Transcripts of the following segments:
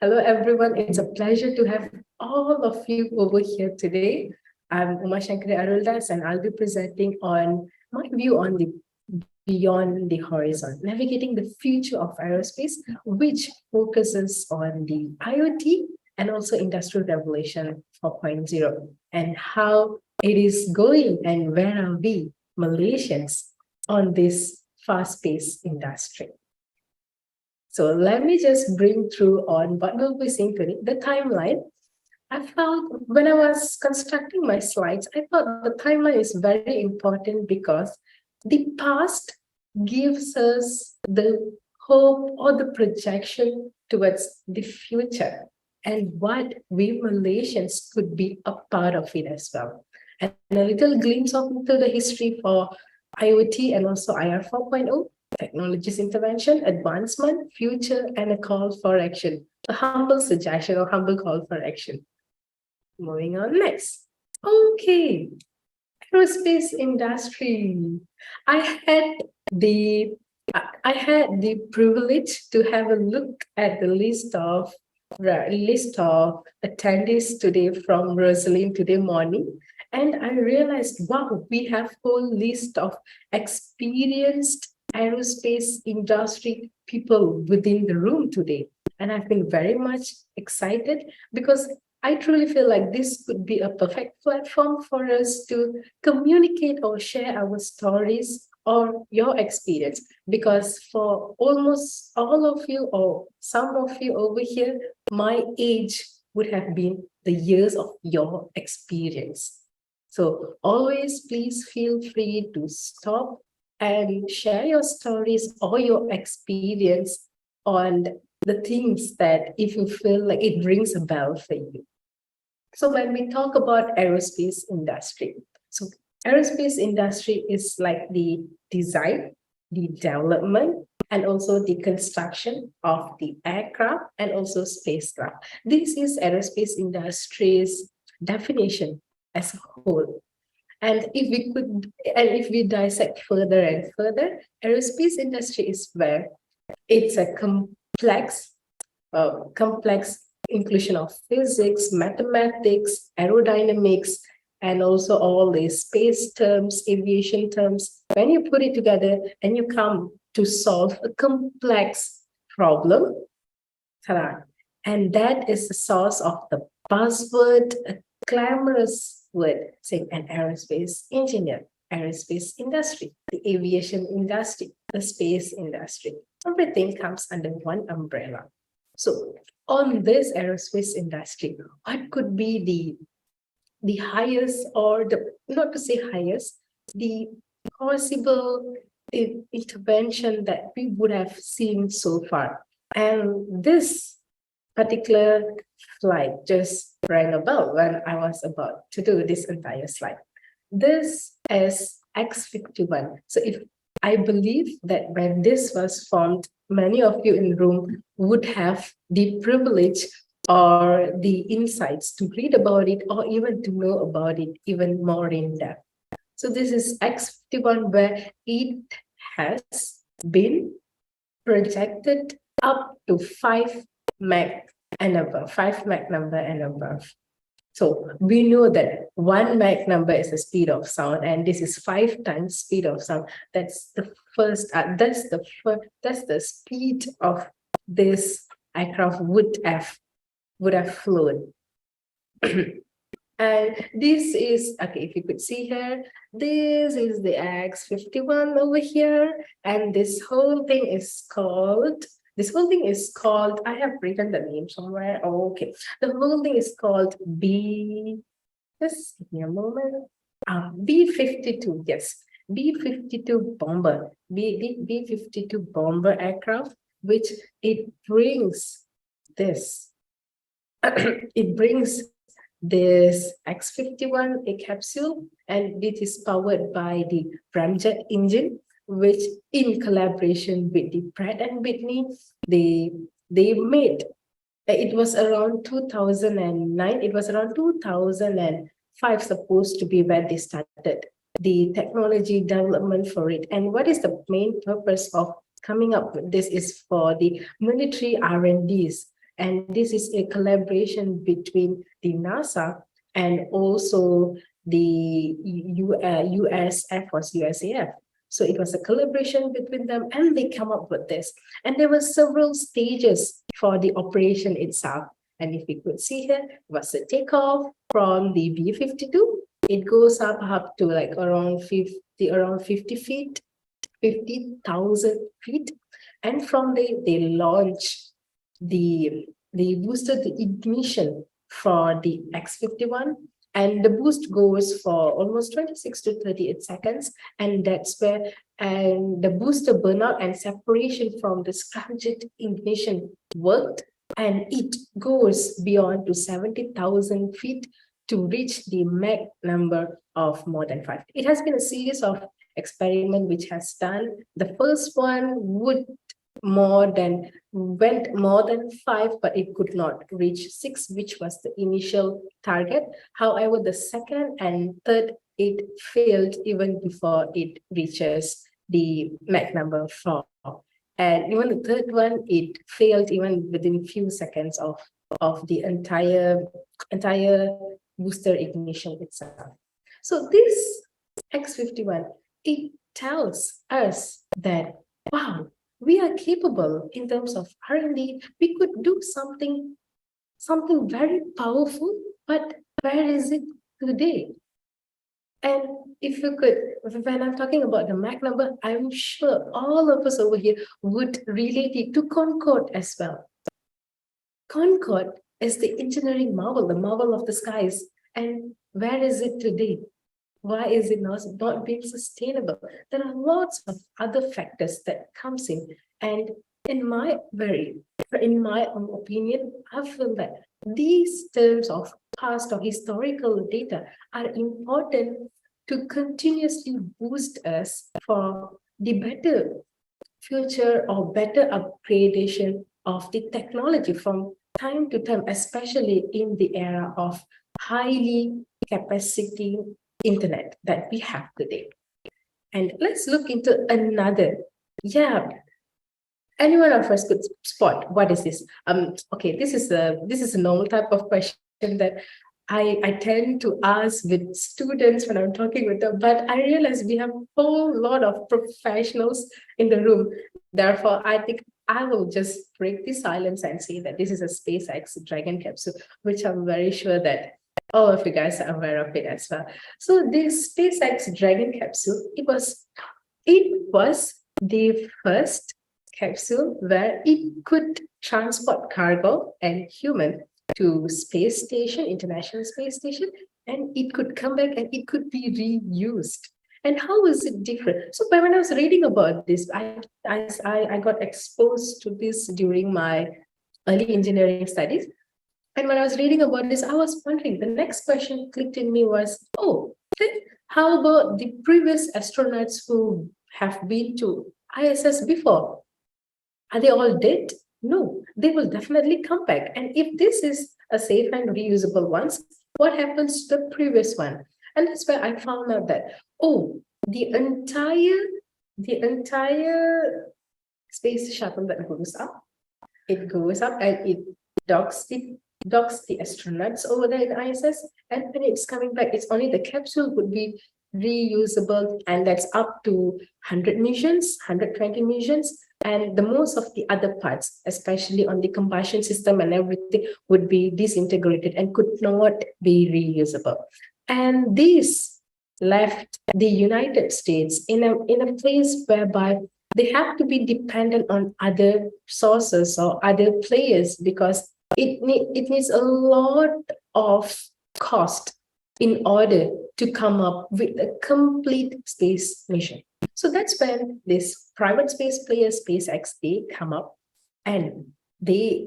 Hello, everyone. It's a pleasure to have all of you over here today. I'm Uma Shankari Aruldas, and I'll be presenting on my view on the beyond the horizon, navigating the future of aerospace, which focuses on the IoT and also Industrial Revolution 4.0, and how it is going and where are we, Malaysians, on this fast-paced industry. So let me just bring through on what we'll be seeing today, the timeline. I felt when I was constructing my slides, I thought the timeline is very important because the past gives us the hope or the projection towards the future and what we Malaysians could be a part of it as well. And a little glimpse of into the history for IoT and also IR 4.0. Technology's intervention, advancement, future, and a call for action. A humble suggestion or humble call for action. Moving on next. Okay, aerospace industry. I had the privilege to have a look at the list of attendees today from Rosalind today morning. And I realized, wow, we have a whole list of experienced aerospace industry people within the room today. And I've been very much excited because I truly feel like this could be a perfect platform for us to communicate or share our stories or your experience. Because for almost all of you or some of you over here, my age would have been the years of your experience. So always please feel free to stop and share your stories or your experience on the things that if you feel like it rings a bell for you. So when we talk about aerospace industry, so aerospace industry is like the design, the development, and also the construction of the aircraft and also spacecraft. This is aerospace industry's definition as a whole. And if we dissect further and further, aerospace industry is where it's a complex inclusion of physics, mathematics, aerodynamics, and also all these space terms, aviation terms. When you put it together and you come to solve a complex problem, and that is the source of the buzzword, a glamorous word saying an aerospace engineer, aerospace industry, the aviation industry, the space industry. Everything comes under one umbrella. So on this aerospace industry, what could be the highest or the, not to say highest, the possible intervention that we would have seen so far? And this particular slide just rang a bell when I was about to do this entire slide. This is X51. So if I believe that when this was formed, many of you in the room would have the privilege or the insights to read about it or even to know about it even more in depth. So this is X51 where it has been projected up to 5 Mach and above, 5 Mach number and above. So we know that 1 Mach number is the speed of sound, and this is 5 times speed of sound. That's the first. That's the speed of this aircraft would have flown. And this is okay. If you could see here, this is the X51 over here, and this whole thing is called. I have written the name somewhere. Oh, okay. The whole thing is called B. Just give me a moment. B-52. Yes, B-52 bomber. B-52 bomber aircraft, which it brings this. It brings this X51 a capsule, and it is powered by the ramjet engine, which in collaboration with the Pratt and Whitney, they made. It was around 2009. It was around 2005 supposed to be when they started the technology development for it. And what is the main purpose of coming up with this is for the military R&Ds. And this is a collaboration between the NASA and also the US Air Force, USAF. So it was a collaboration between them, and they come up with this. And there were several stages for the operation itself. And if you could see here, it was a takeoff from the B-52. It goes up to like around 50 feet, 50,000 feet. And from there, they launch they boosted the ignition for the X-51. And the boost goes for almost 26 to 38 seconds. And that's where the booster burnout and separation from the scramjet ignition worked. And it goes beyond to 70,000 feet to reach the Mach number of more than 5. It has been a series of experiments which has done. The first one went more than 5, but it could not reach 6, which was the initial target. However, the second and third, it failed even before it reaches the Mach number 4. And even the third one, it failed even within few seconds of the entire booster ignition itself. So this X-51, it tells us that, wow, we are capable in terms of R&D. We could do something very powerful, but where is it today? And if you could, when I'm talking about the Mach number, I'm sure all of us over here would relate it to Concorde as well. Concorde is the engineering marvel, the marvel of the skies. And where is it today? Why is it not being sustainable? There are lots of other factors that comes in. And in my own opinion, I feel that these terms of past or historical data are important to continuously boost us for the better future or better upgradation of the technology from time to time, especially in the era of highly capacity internet that we have today. And let's look into another. Yeah, anyone of us could spot what is this? Okay, this is a normal type of question that I tend to ask with students when I'm talking with them, but I realize we have a whole lot of professionals in the room. Therefore, I think I will just break the silence and say that this is a SpaceX Dragon capsule, which I'm very sure that all of you guys are aware of it as well. So this SpaceX Dragon capsule, it was the first capsule where it could transport cargo and human to space station, International Space Station, and it could come back and it could be reused. And how is it different? So when I was reading about this, I got exposed to this during my early engineering studies. And when I was reading about this, I was wondering, the next question clicked in me was, oh, then how about the previous astronauts who have been to ISS before? Are they all dead? No, they will definitely come back. And if this is a safe and reusable one, what happens to the previous one? And that's where I found out that, oh, the entire space shuttle that goes up, it goes up and it docks the astronauts over there in ISS, and when it's coming back, it's only the capsule would be reusable, and that's up to 100 missions, 120 missions, and the most of the other parts, especially on the combustion system and everything, would be disintegrated and could not be reusable. And this left the United States in a place whereby they have to be dependent on other sources or other players, because it needs a lot of cost in order to come up with a complete space mission. So that's when this private space player, SpaceX, they come up, and they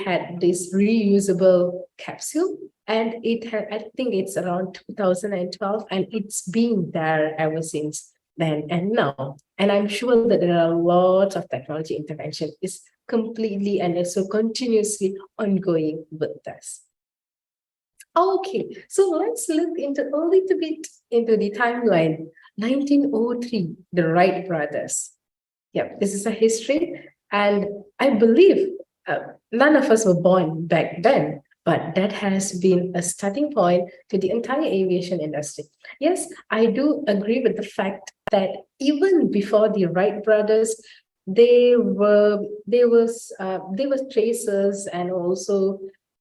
had this reusable capsule, and it had, I think it's around 2012, and it's been there ever since then and now. And I'm sure that there are lots of technology intervention is completely and also continuously ongoing with this. Okay, so let's look into a little bit into the timeline. 1903, the Wright brothers. Yeah, this is a history, and I believe none of us were born back then, but that has been a starting point to the entire aviation industry. Yes, I do agree with the fact that even before the Wright brothers, there was tracers and also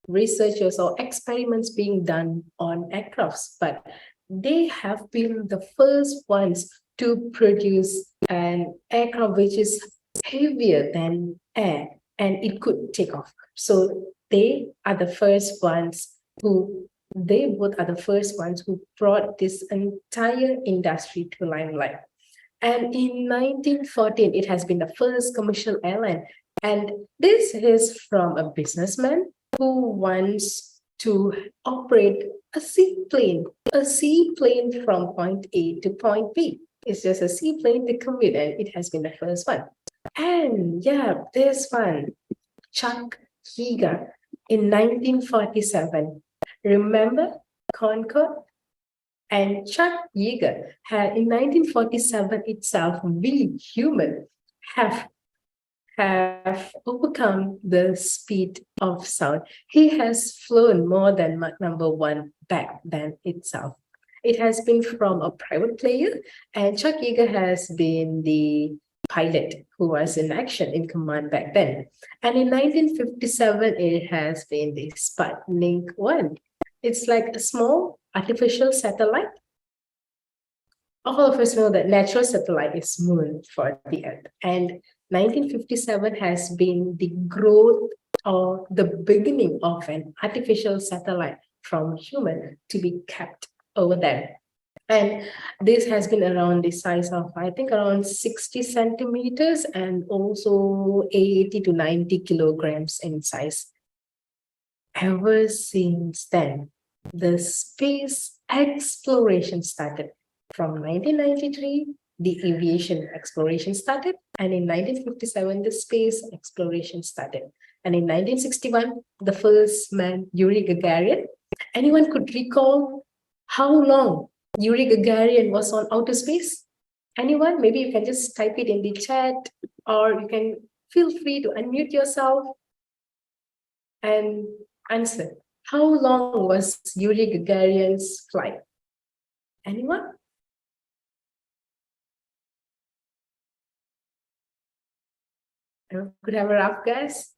researchers or experiments being done on aircrafts, but they have been the first ones to produce an aircraft which is heavier than air and it could take off. So they are the first ones who they both are the first ones who brought this entire industry to limelight. And in 1914, it has been the first commercial airline. And this is from a businessman who wants to operate a seaplane from point A to point B. It's just a seaplane to commute, and it has been the first one. And yeah, this one, Chuck Yeager in 1947. Remember Concorde? And Chuck Yeager had in 1947 itself, we human have overcome the speed of sound. He has flown more than Mach number 1 back then itself. It has been from a private player, and Chuck Yeager has been the pilot who was in action in command back then. And in 1957, it has been the Sputnik 1. It's like a small artificial satellite. All of us know that natural satellite is moon for the Earth. And 1957 has been the growth or the beginning of an artificial satellite from human to be kept over there. And this has been around the size of, I think, around 60 centimeters and also 80 to 90 kilograms in size. Ever since then, the space exploration started. From 1993, the aviation exploration started, and in 1957, the space exploration started. And in 1961, the first man, Yuri Gagarin. Anyone could recall how long Yuri Gagarin was on outer space? Anyone? Maybe you can just type it in the chat, or you can feel free to unmute yourself and answer. How long was Yuri Gagarin's flight? Anyone? Could have a rough guess?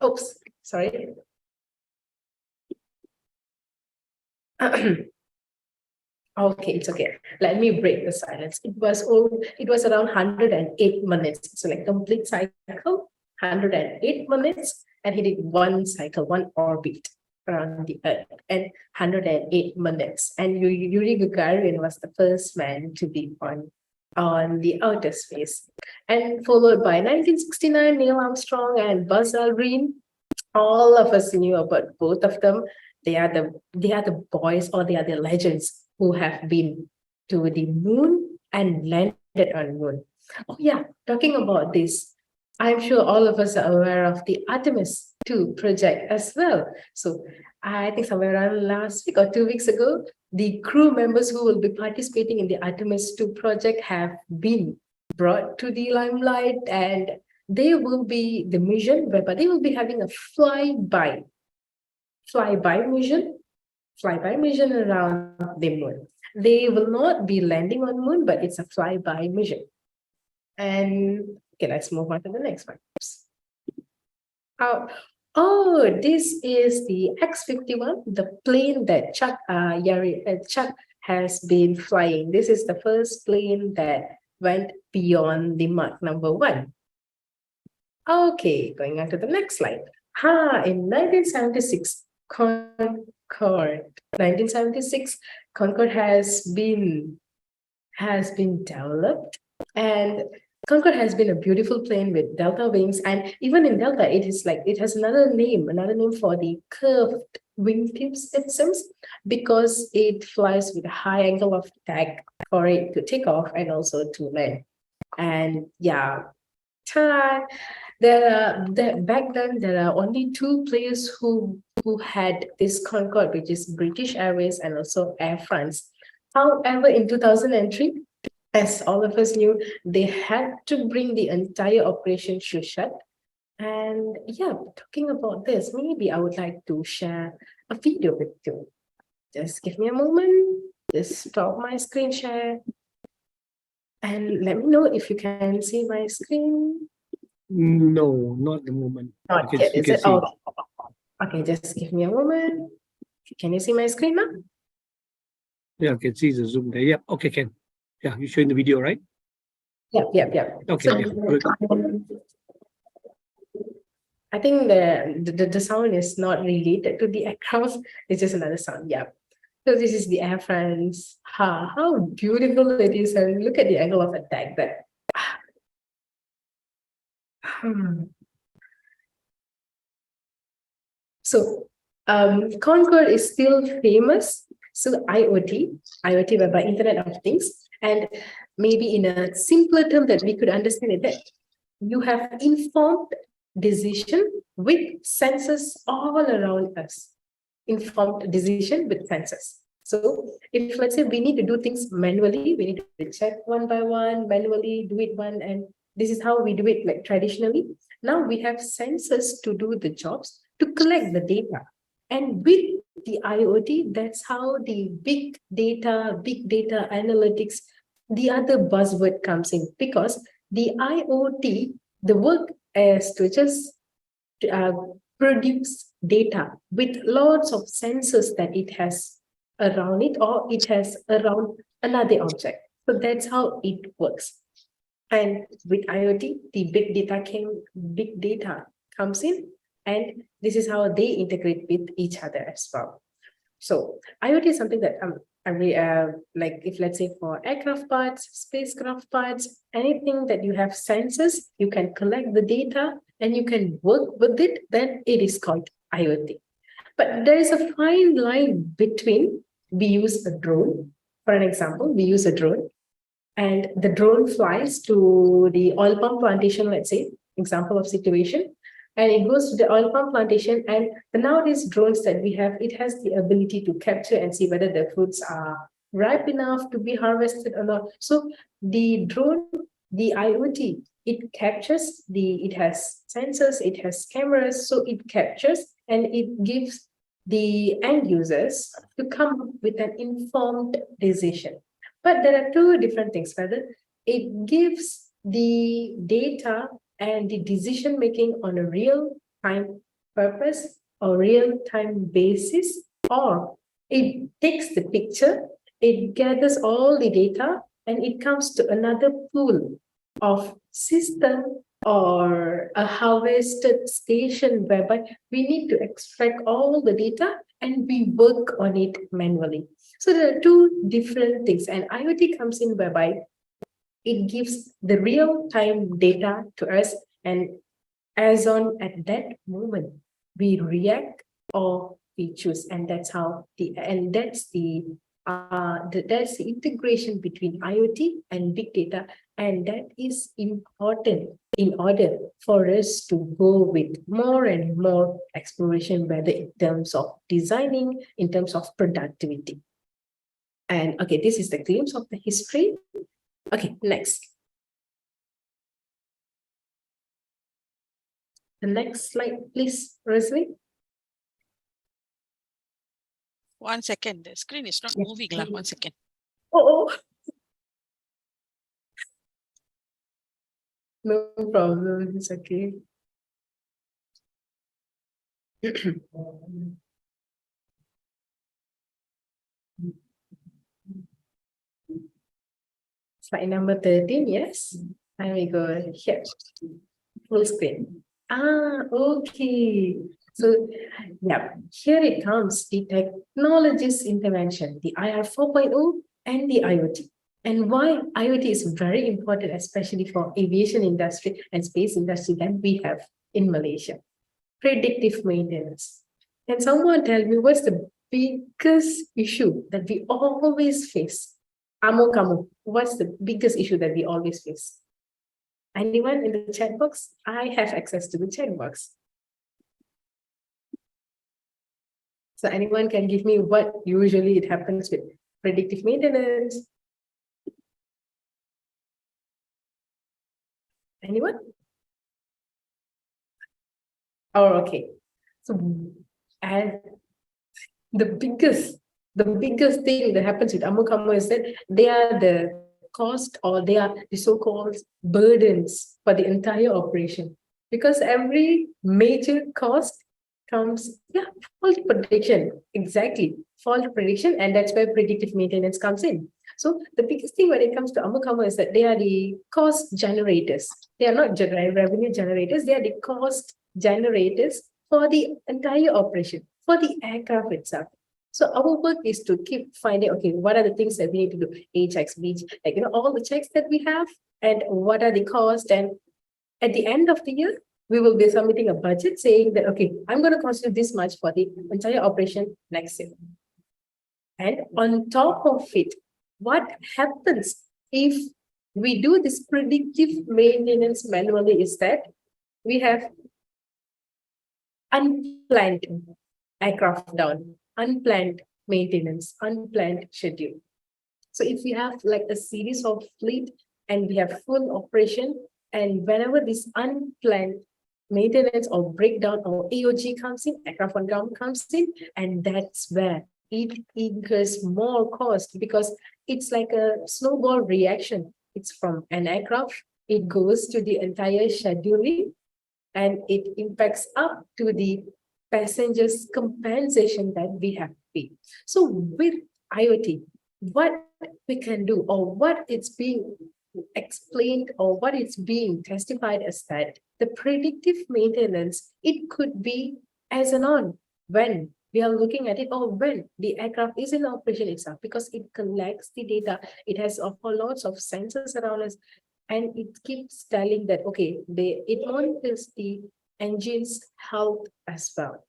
Oops, sorry. Okay, it's okay. Let me break the silence. It was around 108 minutes. So like complete cycle, 108 minutes, and he did one cycle, one orbit around the Earth, and 108 minutes. And Yuri Gagarin was the first man to be on the outer space. And followed by 1969, Neil Armstrong and Buzz Aldrin. All of us knew about both of them. They are the boys, or they are the legends who have been to the moon and landed on moon. Oh yeah, talking about this, I'm sure all of us are aware of the Artemis 2 project as well. So I think somewhere around last week or 2 weeks ago, the crew members who will be participating in the Artemis 2 project have been brought to the limelight, and they will be the mission whereby they will be having a flyby mission around the moon. They will not be landing on moon, but it's a flyby mission. And okay, let's move on to the next one. This is the X-51, the plane that Chuck has been flying. This is the first plane that went beyond the Mach number 1. Okay, going on to the next slide. In 1976, Concorde. 1976, Concorde has been developed, and Concorde has been a beautiful plane with delta wings, and even in delta, it has another name for the curved wingtips, it seems, because it flies with a high angle of attack for it to take off and also to land. And yeah, back then there are only 2 players who had this Concorde, which is British Airways and also Air France. However, in 2003, as all of us knew, they had to bring the entire operation to shut. And yeah, talking about this, maybe I would like to share a video with you. Just give me a moment. Just stop my screen share. And let me know if you can see my screen. No, not the moment. Not You yet, can is it? see. Oh, okay, just give me a moment. Can you see my screen now? Yeah, I can see the zoom there. Yeah, okay, can. Yeah, you're showing the video, right? Yep. Okay, So, yeah, good. I think the sound is not related to the aircraft. It's just another sound. Yeah. So this is the Air France. How beautiful it is, and look at the angle of attack. That. So Concorde is still famous. So IoT, whereby Internet of Things, and maybe in a simpler term that we could understand it, that you have informed decision with sensors all around us. Informed decision with sensors. So if let's say we need to do things manually, we need to check one by one, manually do it one, and this is how we do it like traditionally. Now we have sensors to do the jobs, to collect the data. And with the IoT, that's how the big data analytics, the other buzzword comes in, because the IoT, the work is to just uh, produce data with lots of sensors that it has around it, or it has around another object. So that's how it works. And with IoT, the big data comes in, and this is how they integrate with each other as well. So IoT is something that I really like. If let's say for aircraft parts, spacecraft parts, anything that you have sensors, you can collect the data and you can work with it, then it is called IoT. But there is a fine line between, we use a drone. For an example, we use a drone, and the drone flies to the oil palm plantation, let's say, example of situation, and it goes to the oil palm plantation, and the nowadays drones that we have, it has the ability to capture and see whether the fruits are ripe enough to be harvested or not. So the drone, the IoT, it captures it has sensors, it has cameras, so it captures and it gives the end users to come up with an informed decision. But there are two different things, whether it gives the data and the decision making on a real time purpose or real time basis, or it takes the picture, it gathers all the data, and it comes to another pool of system or a harvested station whereby we need to extract all the data and we work on it manually. So there are two different things, and IoT comes in whereby it gives the real-time data to us, and as on at that moment, we react or we choose, and that's the integration between IoT and big data, and that is important in order for us to go with more and more exploration, whether in terms of designing, in terms of productivity. And okay, this is the glimpse of the history. Okay, next. The next slide, please, Rosalie. 1 second, the screen is not moving. 1 second. Oh. No problem, it's okay. Slide number 13, yes. And we go here, full screen. Okay. So, yeah, here it comes, the technologies intervention, the IR 4.0 and the IoT. And why IoT is very important, especially for aviation industry and space industry that we have in Malaysia. Predictive maintenance. Can someone tell me what's the biggest issue that we always face? Kamu, what's the biggest issue that we always face? Anyone in the chat box? I have access to the chat box. So anyone can give me what usually it happens with predictive maintenance? Anyone? Oh, okay. So, and the biggest thing that happens with Amukamo is that they are the cost, or they are the so-called burdens for the entire operation. Because every major cost comes, yeah, fault prediction. Exactly. Fault prediction, and that's where predictive maintenance comes in. So the biggest thing when it comes to Amukamo is that they are the cost generators. They are not revenue generators, they are the cost generators for the entire operation, for the aircraft itself. So our work is to keep finding, okay, what are the things that we need to do? A checks, B, like, all the checks that we have, and what are the costs. And at the end of the year, we will be submitting a budget saying that, okay, I'm going to cost you this much for the entire operation next year. And on top of it, what happens if we do this predictive maintenance manually is that we have unplanned aircraft down, unplanned maintenance, unplanned schedule. So if we have like a series of fleet and we have full operation, and whenever this unplanned maintenance or breakdown or AOG comes in, aircraft on ground comes in, and that's where it incurs more cost, because it's like a snowball reaction. It's from an aircraft, it goes to the entire scheduling, and it impacts up to the passengers compensation that we have to pay. So with IoT, what we can do, or what it's being explained, or what it's being testified as, that the predictive maintenance, it could be as an on when we are looking at it, or when the aircraft is in operation itself, because it collects the data, it has lots of sensors around us, and it keeps telling that, okay, it monitors the engine's health as well.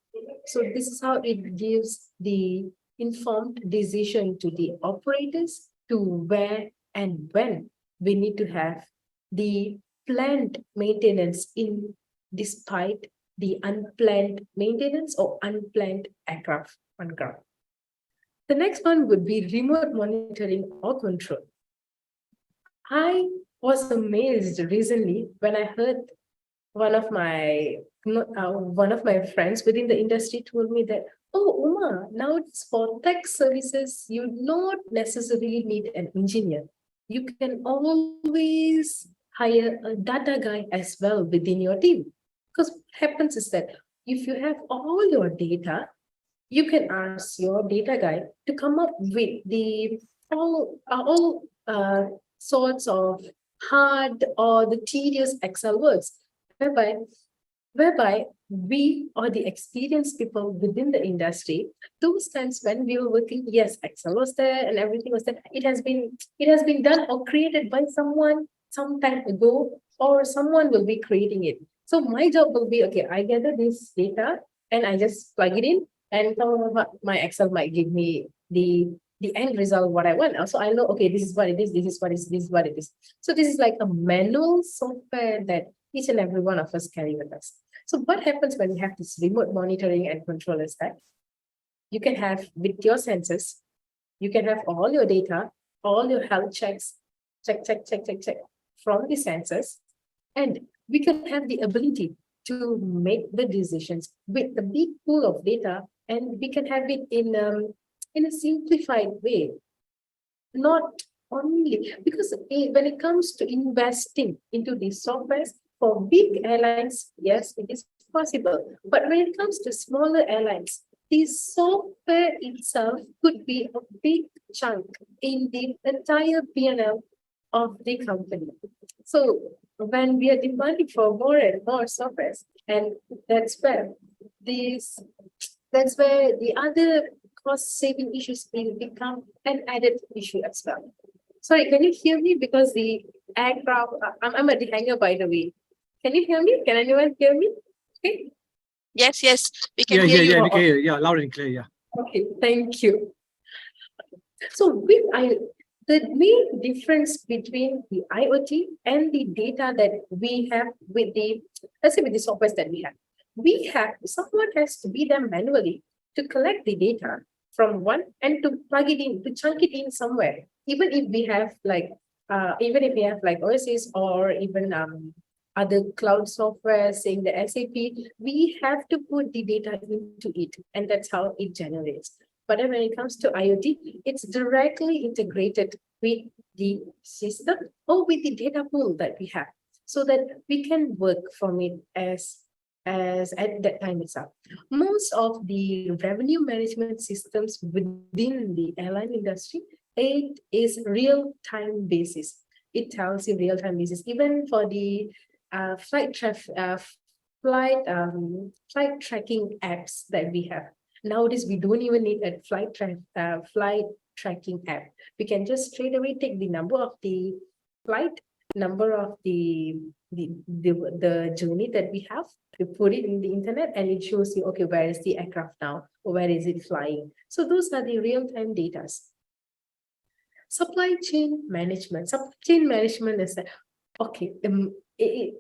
So this is how it gives the informed decision to the operators to where and when we need to have the planned maintenance in, despite the unplanned maintenance or unplanned aircraft on ground. The next one would be remote monitoring or control. I was amazed recently when I heard one of my friends within the industry told me that, oh, Uma, now it's for tech services, you not necessarily need an engineer. You can always hire a data guy as well within your team. Because what happens is that if you have all your data, you can ask your data guy to come up with the all sorts of hard or the tedious Excel works, whereby we, or the experienced people within the industry, those times when we were working, yes, Excel was there and everything was there. It has been done or created by someone some time ago, or someone will be creating it. So my job will be, okay, I gather this data and I just plug it in, and my Excel might give me the end result what I want. Also, I know, okay, this is what it is, this is what it is. So this is like a manual software that each and every one of us carry with us. So what happens when you have this remote monitoring and control is that you can have with your sensors, you can have all your data, all your health checks, check from the sensors, and we can have the ability to make the decisions with the big pool of data, and we can have it in a simplified way. Not only because when it comes to investing into these softwares for big airlines, yes, it is possible. But when it comes to smaller airlines, the software itself could be a big chunk in the entire P&L of the company. So when we are demanding for more and more softwares, and that's where these that's where the other cost saving issues will become an added issue as well. Sorry, can you hear me? Because the aircraft, I'm at the hangar, by the way. Can you hear me? Can anyone hear me? Okay. Yes, we can hear you. we can hear you. Yeah, loud and clear. Yeah. Okay, thank you. So the main difference between the IoT and the data that we have with the, let's say with the software that someone has to be there manually to collect the data from one and to plug it in, to chunk it in somewhere. Even if we have like OSs or even other cloud software, saying the SAP, we have to put the data into it, and that's how it generates. But then when it comes to IoT, it's directly integrated with the system or with the data pool that we have, so that we can work from it as at that time itself. Most of the revenue management systems within the airline industry, it is real-time basis. It tells you real-time basis. Even for the flight tracking apps that we have. Nowadays, we don't even need a flight tracking app. We can just straight away take the number of the flight, number of the journey that we have, you put it in the internet, and it shows you, okay, where is the aircraft now, or where is it flying? So those are the real-time data. Supply chain management. Supply chain management is that, okay,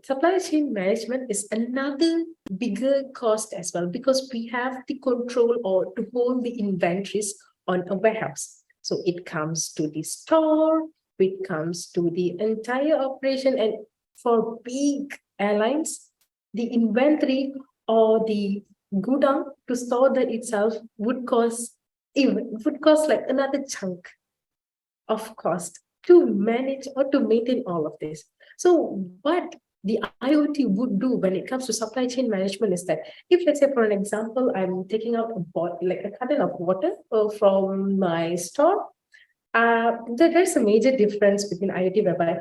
supply chain management is another bigger cost as well, because we have the control or to hold the inventories on a warehouse. So it comes to the store, it comes to the entire operation, and for big airlines, the inventory or the godown to store that itself would cost like another chunk of cost to manage or to maintain all of this. So what the IoT would do when it comes to supply chain management is that, if let's say for an example, I'm taking out a carton of water from my store, there's a major difference between IoT, whereby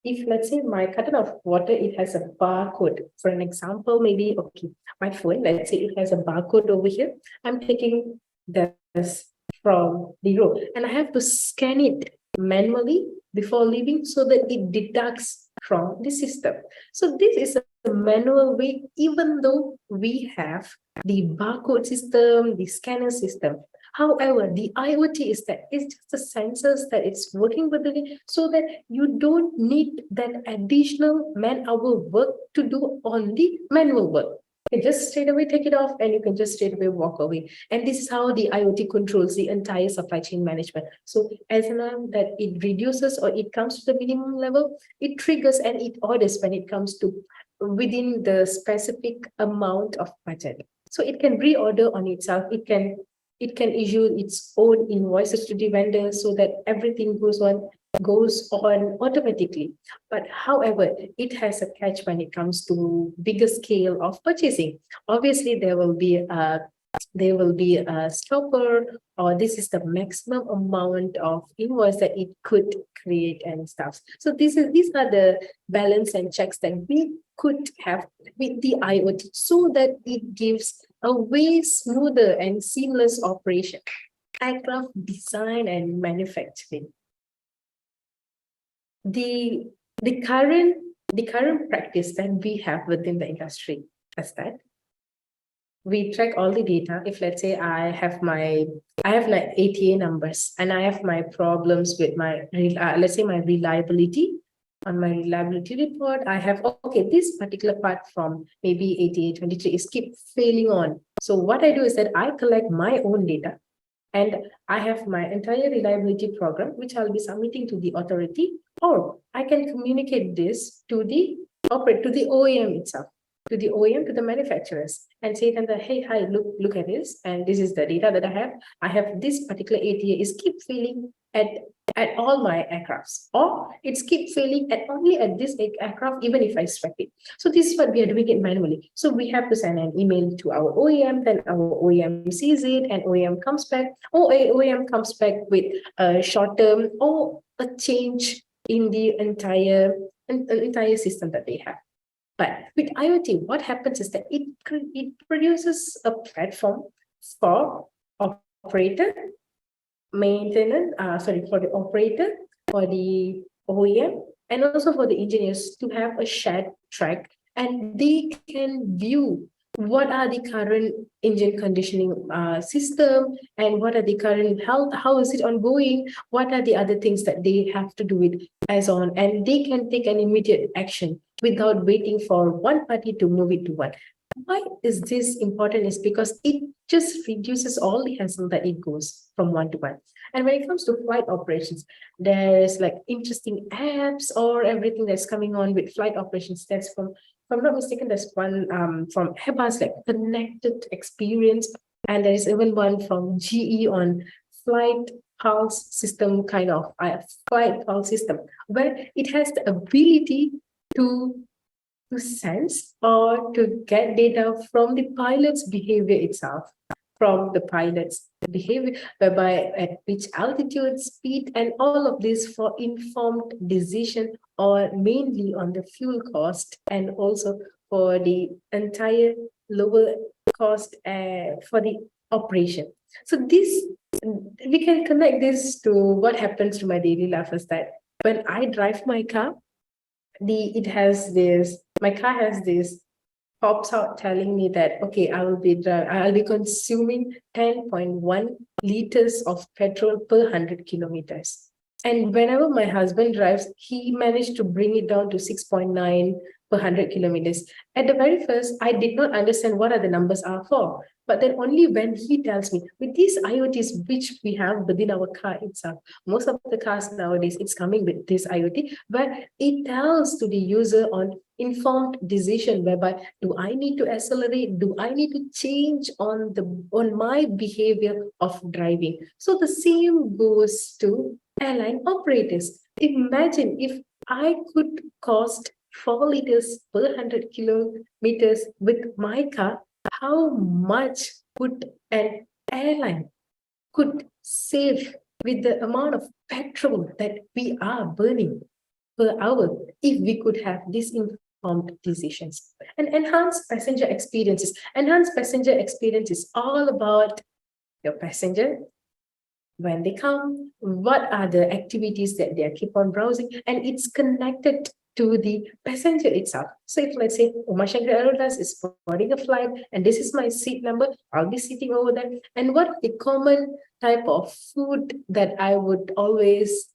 if let's say my carton of water, it has a barcode. For an example, maybe, okay, my phone, let's say it has a barcode over here. I'm taking this from the road, and I have to scan it manually before leaving so that it deducts from the system. So this is a manual way, even though we have the barcode system, the scanner system. However, the IoT is that it's just the sensors that it's working with it, so that you don't need that additional man-hour work to do on the manual work. You can just straight away take it off, and you can just straight away walk away. And this is how the IoT controls the entire supply chain management. So as long that it reduces or it comes to the minimum level, it triggers and it orders when it comes to within the specific amount of budget. So it can reorder on itself. It can issue its own invoices to the vendor, so that everything goes on automatically. But however, it has a catch when it comes to bigger scale of purchasing. Obviously, there will be a stopper, or this is the maximum amount of invoice that it could create and stuff. So these are the balance and checks that we could have with the IoT, so that it gives a way smoother and seamless operation, aircraft design and manufacturing. The current practice that we have within the industry is that we track all the data. If let's say I have my ATA numbers, and I have my problems with my let's say my reliability. On my reliability report, I have, okay, this particular part from maybe ATA 23 is keep failing on. So what I do is that I collect my own data, and I have my entire reliability program, which I'll be submitting to the authority, or I can communicate this to the OEM itself, to the manufacturers, and say that, hey, hi, look at this, and this is the data that I have. I have this particular ATA is keep failing at all my aircrafts, or it's keep failing only at this aircraft, even if I spec it. So this is what we are doing it manually. So we have to send an email to our OEM, then our OEM sees it, and OEM comes back, or OEM comes back with a short term or a change in the entire system that they have. But with IoT, what happens is that it produces a platform for operator, maintenance, for the operator, for the OEM, and also for the engineers to have a shared track, and they can view what are the current engine conditioning system, and what are the current health, how is it ongoing, what are the other things that they have to do it as on, and they can take an immediate action without waiting for one party to move it to one. Why is this important is because it just reduces all the hassle that it goes from one to one. And when it comes to flight operations, there's like interesting apps or everything that's coming on with flight operations. That's from, if I'm not mistaken, there's one from Airbus, like connected experience. And there is even one from GE on flight pulse system, kind of flight pulse system, where it has the ability to sense or to get data from the pilot's behavior itself, from the pilot's behavior, whereby at which altitude, speed, and all of this for informed decision, or mainly on the fuel cost, and also for the entire lower cost for the operation. So this, we can connect this to what happens to my daily life, is that when I drive my car, it has this, my car has this, pops out telling me that, okay, I'll be consuming 10.1 liters of petrol per 100 kilometers. And whenever my husband drives, he managed to bring it down to 6.9 per 100 kilometers. At the very first, I did not understand what are the numbers are for. But then only when he tells me, with these IoTs which we have within our car itself, most of the cars nowadays, it's coming with this IoT, where it tells to the user on informed decision, whereby do I need to accelerate? Do I need to change on my behavior of driving? So the same goes to airline operators. Imagine if I could cost 4 liters per 100 kilometers with my car, how much would an airline could save with the amount of petrol that we are burning per hour if we could have these informed decisions. And enhanced passenger experiences. Enhanced passenger experience is all about your passenger, when they come, what are the activities that they keep on browsing, and it's connected to the passenger itself. So if, let's say, Uma Shankar Aerodas is boarding a flight and this is my seat number, I'll be sitting over there. And what the common type of food that I would always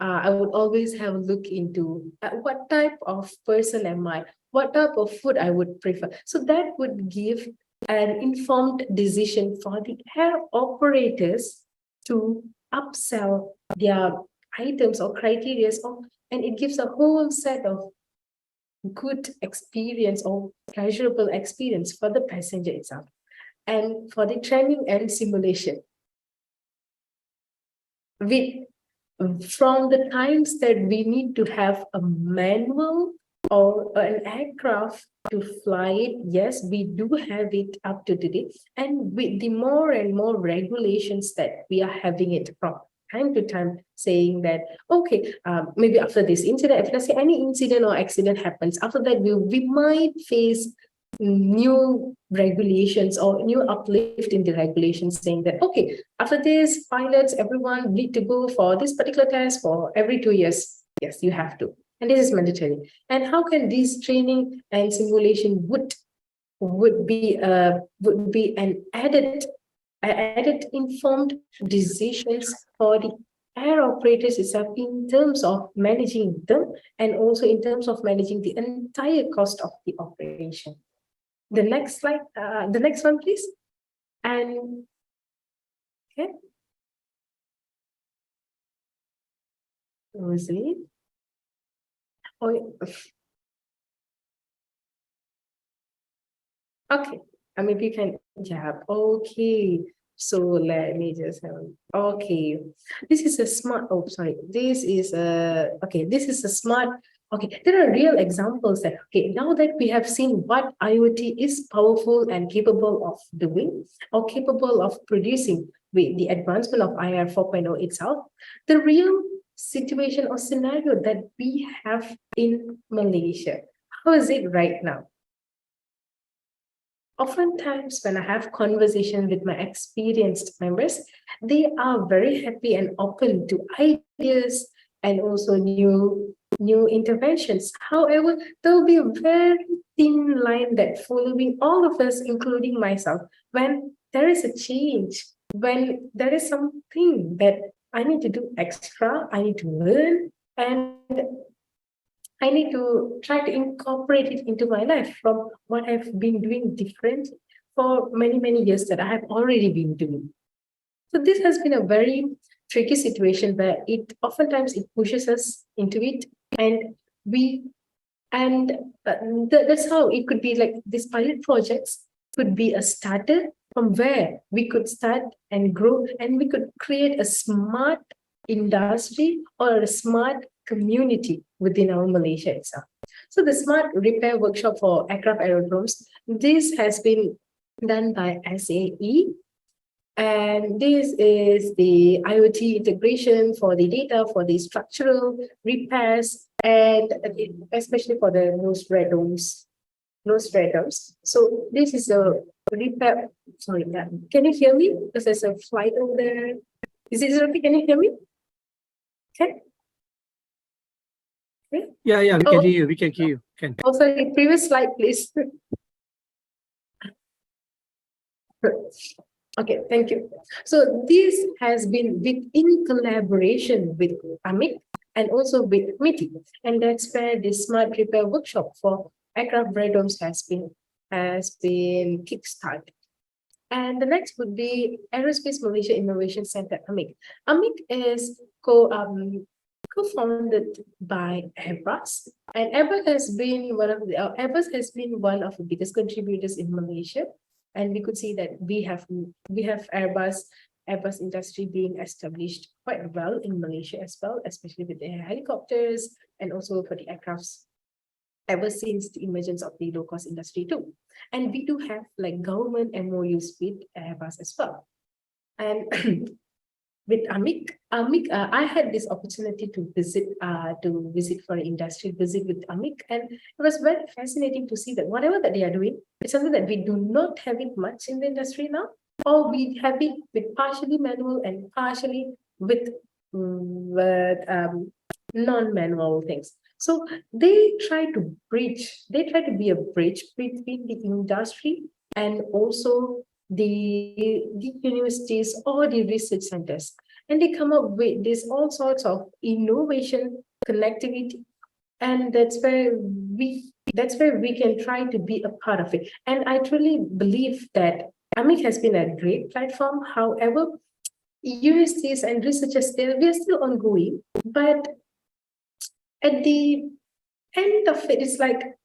have a look into, what type of person am I, what type of food I would prefer. So that would give an informed decision for the air operators to upsell their items or criteria, and it gives a whole set of good experience or pleasurable experience for the passenger itself. And for the training and simulation, from the times that we need to have a manual or an aircraft to fly it, yes, we do have it up to today. And with the more and more regulations that we are having it from time to time, saying that, okay, maybe after this incident, if let's say any incident or accident happens, after that we might face new regulations or new uplift in the regulations, saying that, okay, after this, pilots, everyone need to go for this particular test for every 2 years. Yes, you have to. And this is mandatory. And how can this training and simulation would be an added informed decisions for the air operators itself in terms of managing them, and also in terms of managing the entire cost of the operation. The next slide, the next one, please. And okay, was it? Oh, okay. Maybe you can jab. Okay. So let me just have. Okay. This is a smart. Oh, sorry. This is a. Okay. This is a smart. Okay. There are real examples that. Okay. Now that we have seen what IoT is powerful and capable of doing, or capable of producing with the advancement of IR 4.0 itself, the real situation or scenario that we have in Malaysia. How is it right now? Oftentimes, when I have conversation with my experienced members, they are very happy and open to ideas and also new interventions. However, there will be a very thin line that following all of us, including myself, when there is a change, when there is something that I need to do extra, I need to learn, and I need to try to incorporate it into my life from what I've been doing different for many, many years that I have already been doing. So this has been a very tricky situation where it oftentimes it pushes us into it, and we and that's how it could be like these pilot projects could be a starter from where we could start and grow, and we could create a smart industry or a smart community within our Malaysia itself. So the smart repair workshop for aircraft aerodromes, this has been done by SAE, and this is the IoT integration for the data for the structural repairs, and especially for the nose radars. So this is a repair. Sorry, can you hear me? Because there's a flight over there. Is it okay? Can you hear me? Okay. Yeah, we Oh. can hear you. We can hear you. Can. Oh, sorry. Previous slide, please. Okay, thank you. So this has been in collaboration with AMIC and also with MITI, and that's where the smart repair workshop for aircraft radars has been kickstarted. And the next would be Aerospace Malaysia Innovation Center, AMIC. AMIC is co-founded by Airbus, and Airbus has been one of the biggest contributors in Malaysia. And we could see that we have Airbus industry being established quite well in Malaysia as well, especially with their helicopters and also for the aircrafts ever since the emergence of the low-cost industry too. And we do have like government MOUs with Airbus as well. And with AMIC, I had this opportunity to visit for an industry visit with AMIC, and it was very fascinating to see that whatever that they are doing is something that we do not have it much in the industry now, or we have it with partially manual and partially with non-manual things. So they try to be a bridge between the industry and also the universities or the research centers, and they come up with this all sorts of innovation connectivity, and that's where we can try to be a part of it. And I truly believe that AMIC has been a great platform. However, universities and researchers, we are still ongoing, but at the end of it, it's like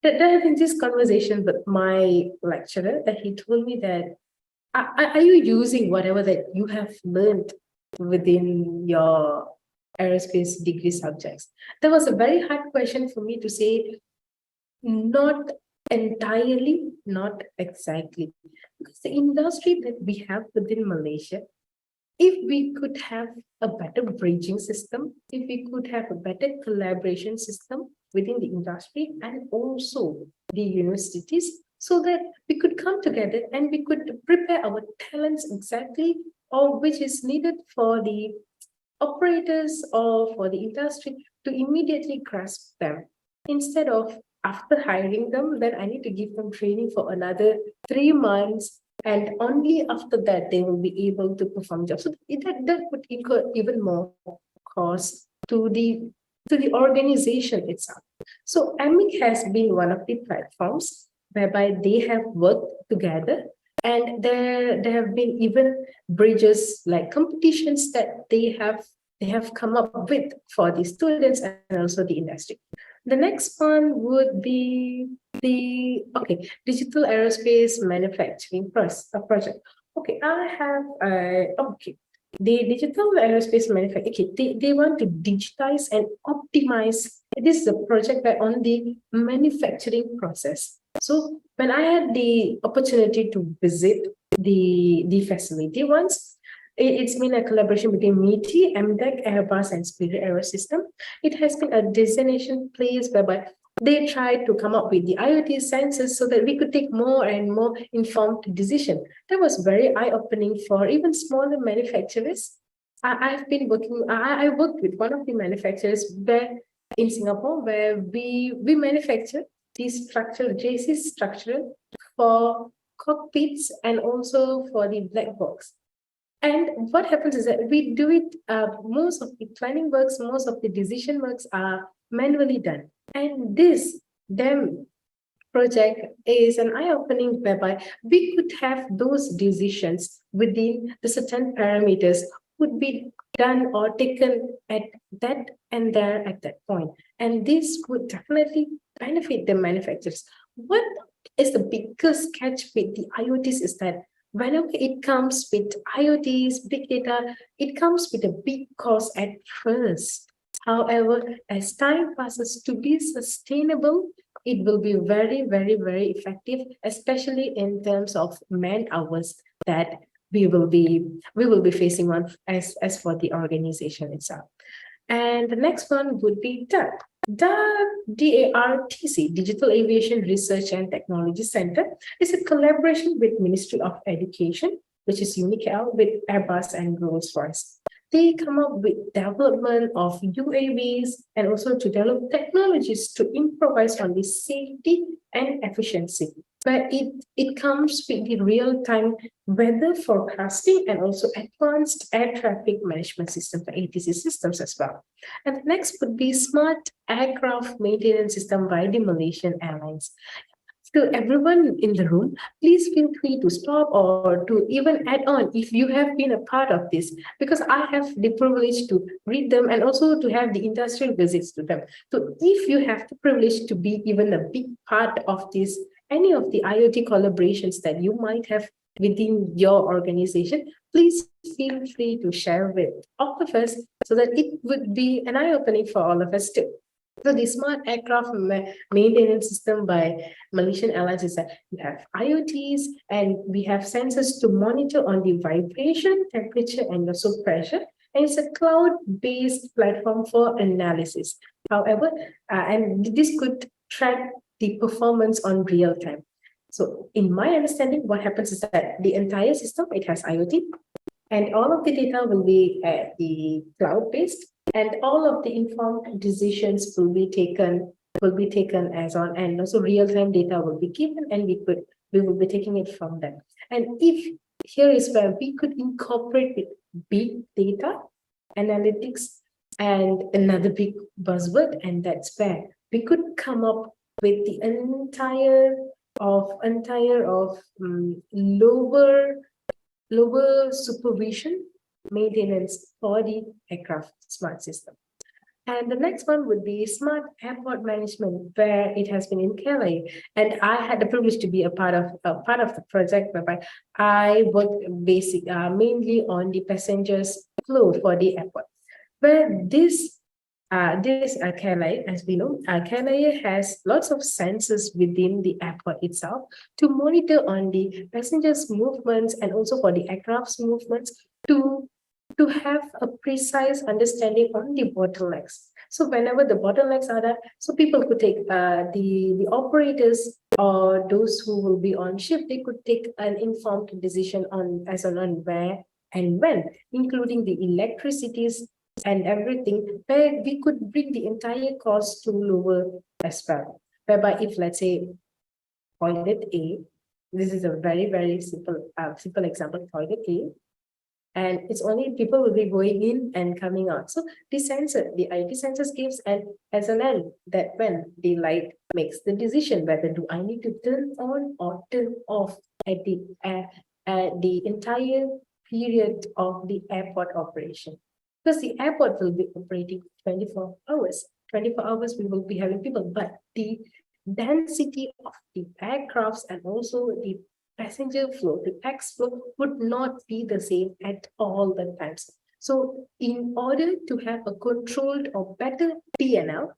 there have been this conversation with my lecturer that he told me that, are you using whatever that you have learned within your aerospace degree subjects? That was a very hard question for me to say, not entirely, not exactly. Because the industry that we have within Malaysia, if we could have a better bridging system, if we could have a better collaboration system within the industry and also the universities, so that we could come together and we could prepare our talents exactly, or which is needed for the operators or for the industry to immediately grasp them, instead of after hiring them, then I need to give them training for another 3 months, and only after that they will be able to perform jobs. So that would incur even more cost to the organization itself. So AMIC has been one of the platforms whereby they have worked together, and there have been even bridges like competitions that they have come up with for the students and also the industry. The next one would be the digital aerospace manufacturing project. Okay, I have the digital aerospace manufacturing. Okay, they want to digitize and optimize. This is a project on the manufacturing process. So when I had the opportunity to visit the facility once, it's been a collaboration between MITI, MDEC, Airbus, and Spirit Aerosystem. It has been a destination place whereby they tried to come up with the IoT sensors so that we could take more and more informed decision. That was very eye-opening for even smaller manufacturers. I worked with one of the manufacturers in Singapore, where we manufacture these JC structural for cockpits and also for the black box. And what happens is that we do it, most of the planning works, most of the decision works are manually done. And this DEM project is an eye-opening whereby we could have those decisions within the certain parameters would be done or taken at that and there at that point. And this would definitely benefit the manufacturers. What is the biggest catch with the IoTs is that whenever it comes with IoTs, big data, it comes with a big cost at first. However, as time passes to be sustainable, it will be very, very, very effective, especially in terms of man hours that we will be facing on as for the organization itself. And the next one would be DART. DARTC, Digital Aviation Research and Technology Center, is a collaboration with Ministry of Education, which is UNICAL, with Airbus and Rolls-Royce. They come up with development of UAVs and also to develop technologies to improvise on the safety and efficiency. But it comes with the real-time weather forecasting and also advanced air traffic management system, the ATC systems as well. And the next would be smart aircraft maintenance system by the Malaysian Airlines. To everyone in the room, please feel free to stop or to even add on if you have been a part of this, because I have the privilege to read them and also to have the industrial visits to them. So if you have the privilege to be even a big part of this, any of the IoT collaborations that you might have within your organization, please feel free to share with all of us so that it would be an eye-opening for all of us too. So the smart aircraft maintenance system by Malaysian Airlines is that we have IoTs and we have sensors to monitor on the vibration, temperature, and also pressure. And it's a cloud-based platform for analysis. However, and this could track the performance on real time. So in my understanding, what happens is that the entire system, it has IoT, and all of the data will be the cloud-based, and all of the informed decisions will be taken as on, and also real-time data will be given, and we will be taking it from them. And if here is where we could incorporate with big data analytics and another big buzzword, and that's where we could come up with the entire of lower supervision maintenance for the aircraft smart system. And the next one would be smart airport management, where it has been in KLA. And I had the privilege to be a part of the project whereby I worked mainly on the passengers flow for the airport. Where this KLA, as we know, KLA has lots of sensors within the airport itself to monitor on the passengers' movements and also for the aircraft's movements to have a precise understanding on the bottlenecks. So whenever the bottlenecks are there, so people could take the operators or those who will be on shift, they could take an informed decision on where and when, including the electricities and everything, where we could bring the entire cost to lower as well. Whereby if, let's say, toilet A, this is a very, very simple example, toilet A, and it's only people will be going in and coming out. So the IT sensors gives an SNN that when the light makes the decision whether do I need to turn on or turn off at the entire period of the airport operation. Because the airport will be operating 24 hours. 24 hours we will be having people, but the density of the aircrafts and also the passenger flow, the pax flow would not be the same at all the times. So in order to have a controlled or better P&L,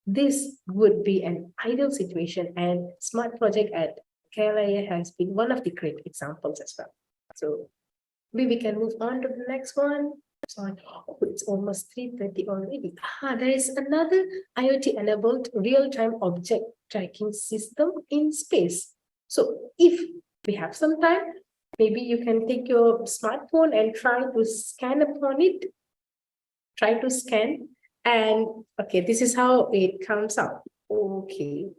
this would be an ideal situation, and smart project at KLIA has been one of the great examples as well. So maybe we can move on to the next one. Sorry, it's almost 3:30 already. There is another IoT-enabled real-time object tracking system in space. So if we have some time, maybe you can take your smartphone and try to scan upon it. Try to scan, and okay, this is how it comes out. Okay,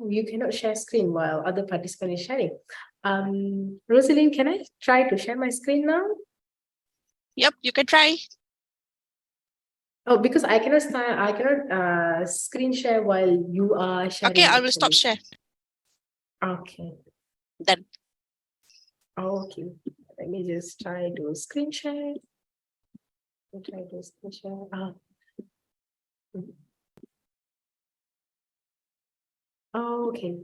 you cannot share screen while other participants is sharing. Rosalind, can I try to share my screen now? Yep, you can try. Oh, because I cannot start, I cannot screen share while you are sharing. Okay, I will stop actually. share. Okay. Done. Okay. Let me just try to screen share. Let me try to screen share. Okay.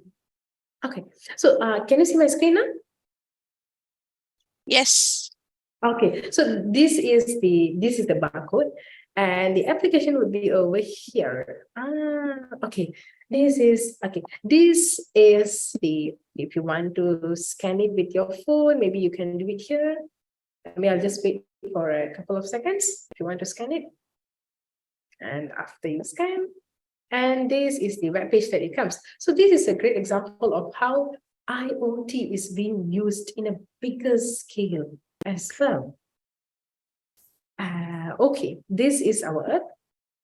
Okay. So can you see my screen now? Yes. Okay, so this is the barcode, and the application would be over here. Okay. This is the, if you want to scan it with your phone, maybe you can do it here. I mean, I'll just wait for a couple of seconds if you want to scan it. And after you scan, and this is the web page that it comes. So this is a great example of how IoT is being used in a bigger scale as well. Okay, this is our Earth.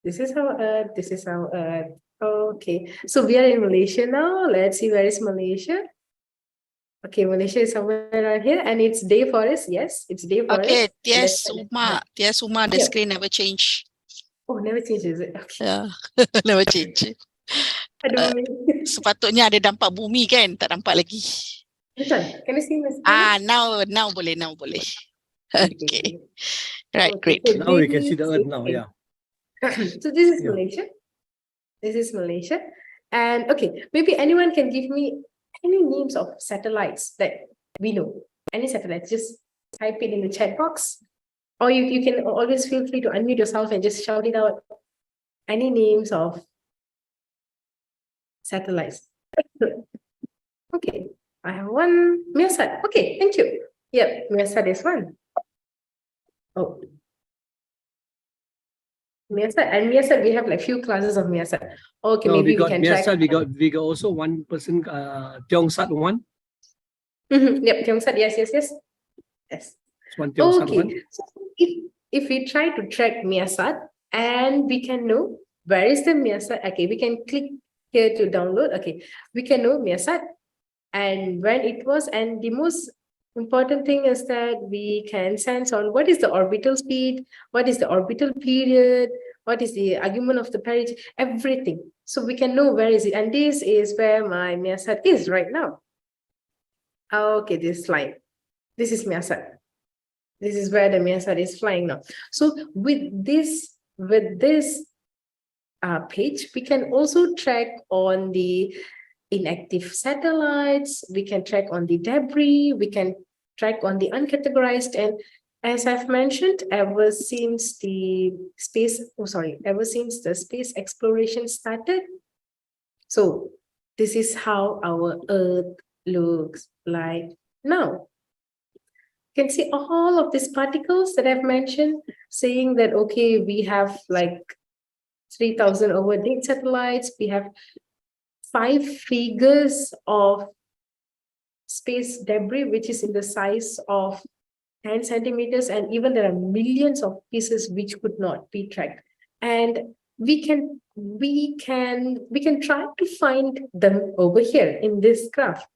This is our Earth. This is our Earth. Okay, so we are in Malaysia now. Let's see, where is Malaysia? Okay, Malaysia is somewhere around here, and it's day forest. Yes, it's day forest. Okay, And yes, Uma. Yes, Uma, the Yeah. screen never change. Oh, never changes it. Okay. Yeah, never change. Aduh. Sepatutnya ada dampak bumi kan, tak nampak lagi. This one, can you see my screen? Now boleh. Okay. Right, Okay, great. so Now we can see this the Earth is- now, yeah. So this is Yeah. Malaysia. This is Malaysia. And okay, maybe anyone can give me any names of satellites that we know. Any satellites, just type it in the chat box. Or you can always feel free to unmute yourself and just shout it out. Any names of satellites. Okay, I have one. Miasat. Okay, thank you. Yep, Miasat is one. Oh. Miasat, and Miasat, we have like few classes of Miasat. Okay, No, maybe we got can track. Miasat, we got also one person, Tiong-Sat one. Yep, Tiong-Sat, yes. It's one Tiong-Sat one. Okay, so if we try to track Miasat, and we can know where is the Miasat. Okay, we can click here to download. Okay, we can know Miasat and when it was, and the most important thing is that we can sense on what is the orbital speed, what is the orbital period, what is the argument of the perigee, everything. So we can know where is it, and this is where my Miasat is right now. Okay, this line. This is Miasat. This is where the Miasat is flying now. So with this page, we can also track on the inactive satellites, we can track on the debris, we can track on the uncategorized. And as I've mentioned, ever since the space exploration started, so this is how our Earth looks like now. You can see all of these particles that I've mentioned, saying that, okay, we have like 3,000 over date satellites, we have 5 figures of space debris, which is in the size of 10 centimeters, and even there are millions of pieces which could not be tracked. And we can try to find them over here in this graph.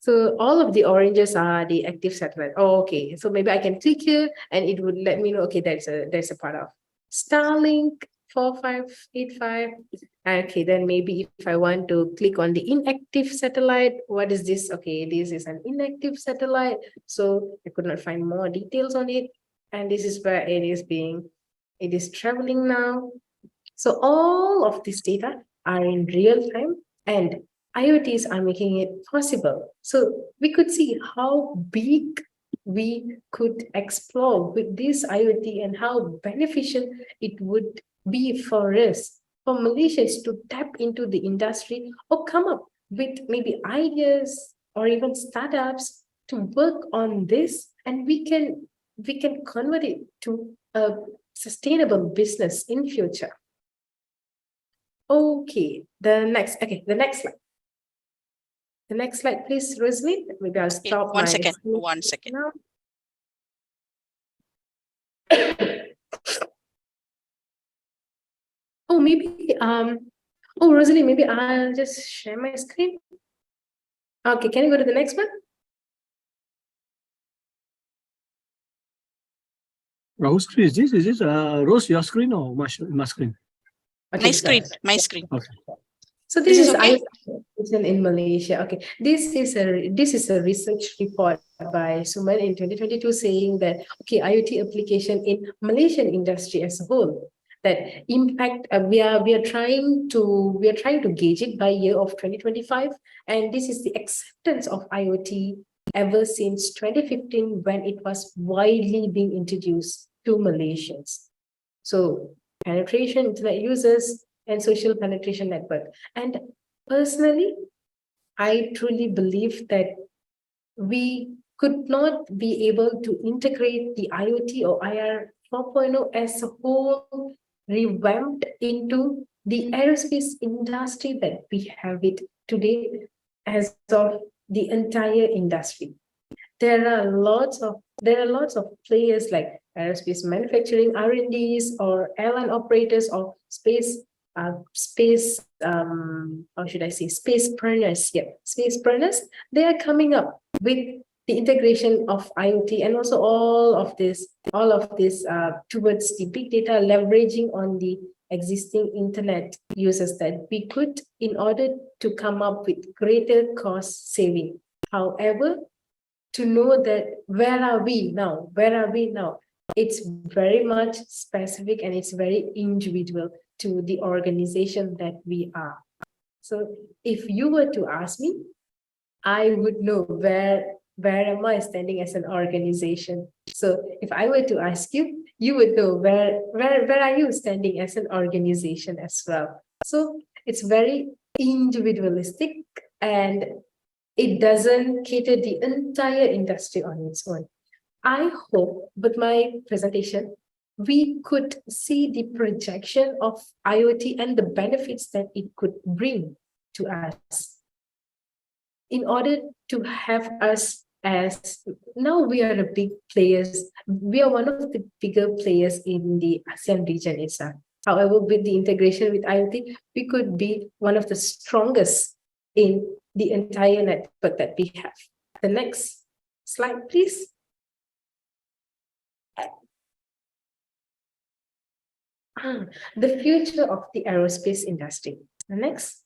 So all of the oranges are the active satellite. Oh, okay. So maybe I can click here and it would let me know, okay, there's a part of Starlink 4585. Okay, then maybe if I want to click on the inactive satellite, what is this? Okay, this is an inactive satellite. So I could not find more details on it. And this is where it is traveling now. So all of this data are in real time, and IoTs are making it possible. So we could see how big we could explore with this IoT and how beneficial it would be for us, for Malaysians to tap into the industry or come up with maybe ideas or even startups to work on this, and we can convert it to a sustainable business in future. Okay, the next slide. The next slide, please, Rosalie. Maybe I'll Okay, stop one my second. screen 1 second. now. Oh, maybe Rosalie, maybe I'll just share my screen. Okay, can you go to the next one? Whose screen is this? Is this Rose, your screen or my screen? Okay, My sorry. screen, my screen. Okay. So This this is is okay? IoT in Malaysia. Okay, this is a research report by Suman in 2022 saying that okay, IoT application in Malaysian industry as a whole that impact we are trying to gauge it by year of 2025, and this is the acceptance of IoT ever since 2015 when it was widely being introduced to Malaysians. So penetration, internet users, and social penetration network. And personally, I truly believe that we could not be able to integrate the IoT or IR 4.0 as a whole revamped into the aerospace industry that we have it today as of the entire industry. There are lots of players like aerospace manufacturing R&Ds or airline operators or how should I say spacepreneurs. Yeah, spacepreneurs. They are coming up with the integration of IoT and also all of this towards the big data, leveraging on the existing internet users that we could in order to come up with greater cost saving. However, to know that where are we now? It's very much specific and it's very individual to the organization that we are. So if you were to ask me, I would know where am I standing as an organization. So if I were to ask you, you would know where are you standing as an organization as well. So it's very individualistic and it doesn't cater the entire industry on its own. I hope with my presentation, we could see the projection of IoT and the benefits that it could bring to us. In order to have us as, now we are the big players, we are one of the bigger players in the ASEAN region itself. However, with the integration with IoT, we could be one of the strongest in the entire network that we have. The next slide, please. The future of the aerospace industry. The next.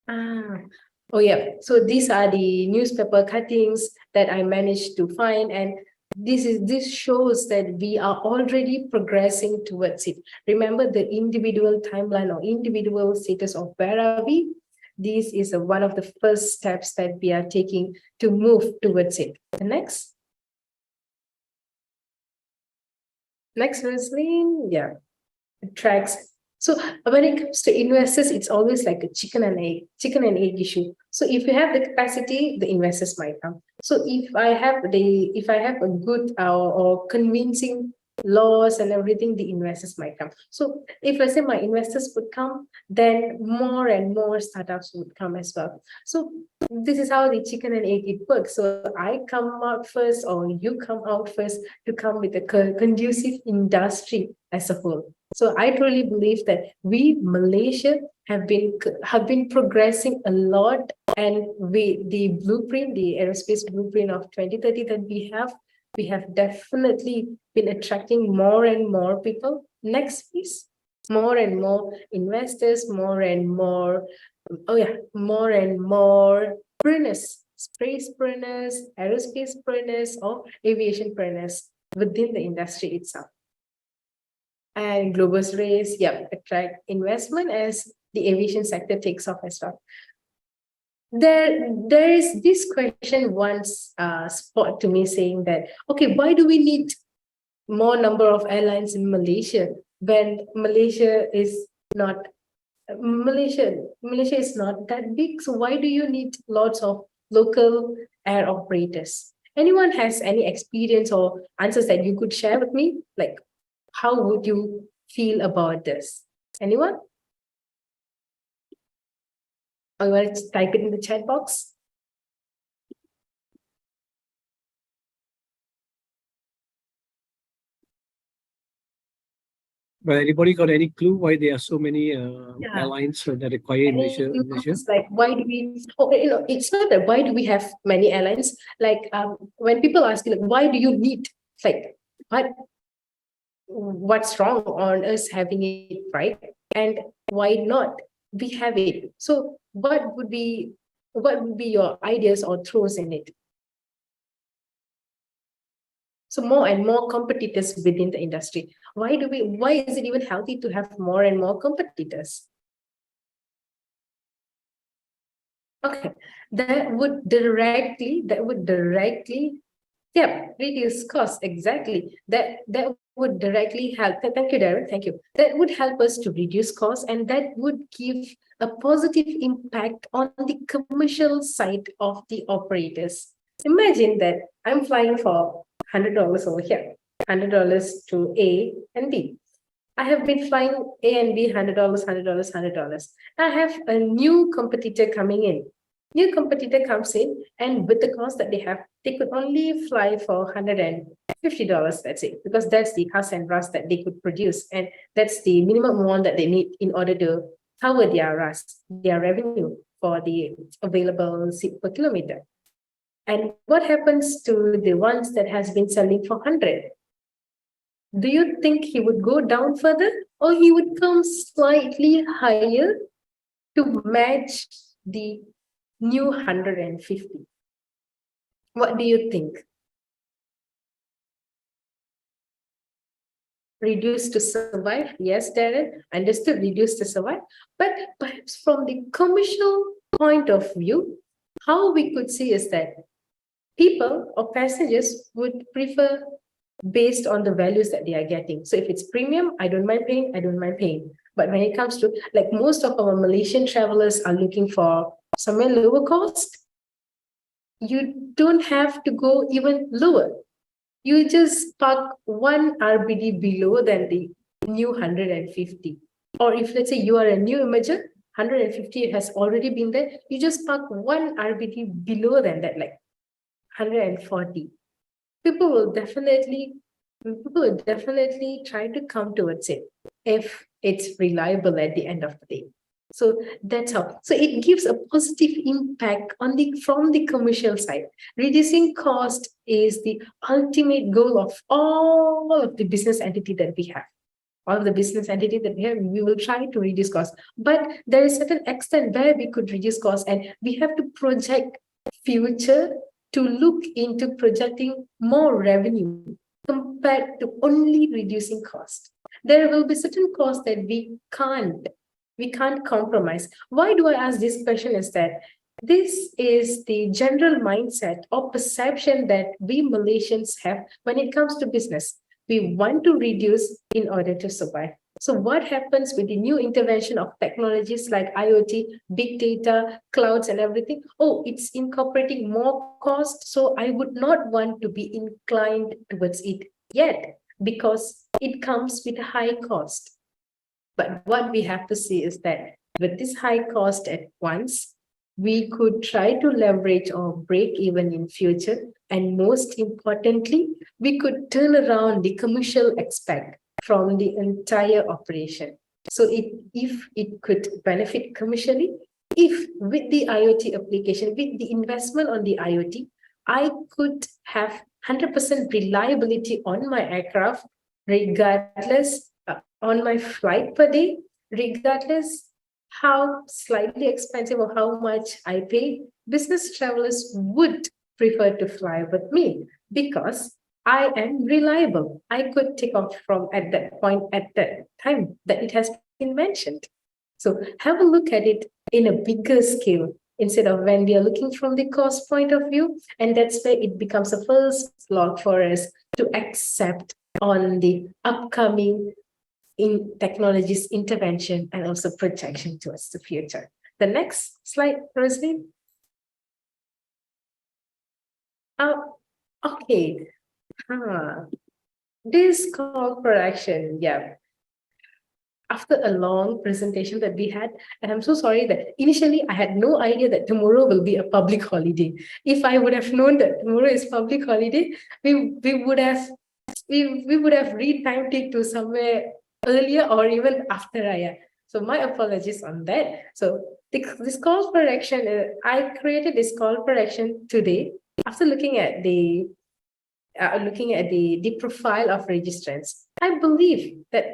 Oh yeah, so these are the newspaper cuttings that I managed to find, and this shows that we are already progressing towards it. Remember the individual timeline or individual status of where are we? This is one of the first steps that we are taking to move towards it. The next. Next, Rosaline. Yeah, tracks. So when it comes to investors, it's always like a chicken and egg issue. So if you have the capacity, the investors might come. So if I have a good or convincing laws and everything, the investors might come. So if let's say my investors would come, then more and more startups would come as well. So this is how the chicken and egg it works. So I come out first or you come out first to come with a conducive industry as a whole. So I truly believe that we, Malaysia, have been progressing a lot, and the aerospace blueprint of 2030 that we have definitely been attracting more and more people. Next, please. More and more investors, more and more spacepreneurs, aerospacepreneurs, or aviationpreneurs within the industry itself. And global race, attract investment as the aviation sector takes off as well. There is this question once spot to me saying that, okay, why do we need more number of airlines in Malaysia when Malaysia is not that big? So why do you need lots of local air operators? Anyone has any experience or answers that you could share with me? Like, how would you feel about this? Anyone? Or you want to type it in the chat box? But anybody got any clue why there are so many airlines that require in Malaysia? Like, why do we? Oh, it's not that why do we have many airlines? Like, when people ask you, like, why do you need like, what's wrong on us having it, right? And why not we have it? So what would be your ideas or throws in it? So more and more competitors within the industry. Why is it even healthy to have more and more competitors? Okay, that would directly, yeah, reduce costs. Exactly. That would directly help. Thank you, Darren. Thank you. That would help us to reduce costs, and that would give a positive impact on the commercial side of the operators. Imagine that I'm flying for $100 over here, $100 to A and B. I have been flying A and B, $100, $100, $100. I have a new competitor coming in. New competitor comes in, and with the cost that they have, they could only fly for $150, let's say, because that's the hus and rust that they could produce. And that's the minimum amount that they need in order to cover their rust, their revenue for the available seat per kilometer. And what happens to the ones that has been selling for 100? Do you think he would go down further, or he would come slightly higher to match the new 150? What do you think? Reduce to survive? Yes, Darren, understood, reduce to survive. But perhaps from the commercial point of view, how we could see is that people or passengers would prefer based on the values that they are getting. So if it's premium, I don't mind paying. But when it comes to, like, most of our Malaysian travelers are looking for somewhere lower cost, you don't have to go even lower. You just park one RBD below than the new 150. Or if, let's say, you are a new emerger, 150 has already been there, you just park one RBD below than that, like 140. People will definitely try to come towards it if it's reliable at the end of the day. So that's how. So it gives a positive impact on from the commercial side. Reducing cost is the ultimate goal of all of the business entity that we have. All of the business entity that we have, we will try to reduce cost. But there is certain extent where we could reduce cost, and we have to project future to look into projecting more revenue compared to only reducing cost. There will be certain costs that we can't compromise. Why do I ask this question? Is that this is the general mindset or perception that we Malaysians have when it comes to business. We want to reduce in order to survive. So what happens with the new intervention of technologies like IoT, big data, clouds, and everything? Oh, it's incorporating more cost. So I would not want to be inclined towards it yet, because it comes with a high cost. But what we have to see is that with this high cost at once, we could try to leverage or break even in future. And most importantly, we could turn around the commercial aspect from the entire operation. So if it could benefit commercially, if with the IoT application, with the investment on the IoT, I could have 100% reliability on my aircraft, regardless on my flight per day, regardless how slightly expensive or how much I pay, business travelers would prefer to fly with me because I am reliable. I could take off from at that point, at that time that it has been mentioned. So have a look at it in a bigger scale instead of when we are looking from the cost point of view. And that's where it becomes a first block for us to accept on the upcoming in technology's intervention and also projection towards the future. The next slide, Rosalie. Okay. This call for action, yeah. After a long presentation that we had, and I'm so sorry that initially I had no idea that tomorrow will be a public holiday. If I would have known that tomorrow is public holiday, we would have retimed it to somewhere earlier or even after Raya. So my apologies on that. So this call for action, I created this call for action today after looking at the looking at the profile of registrants, I believe that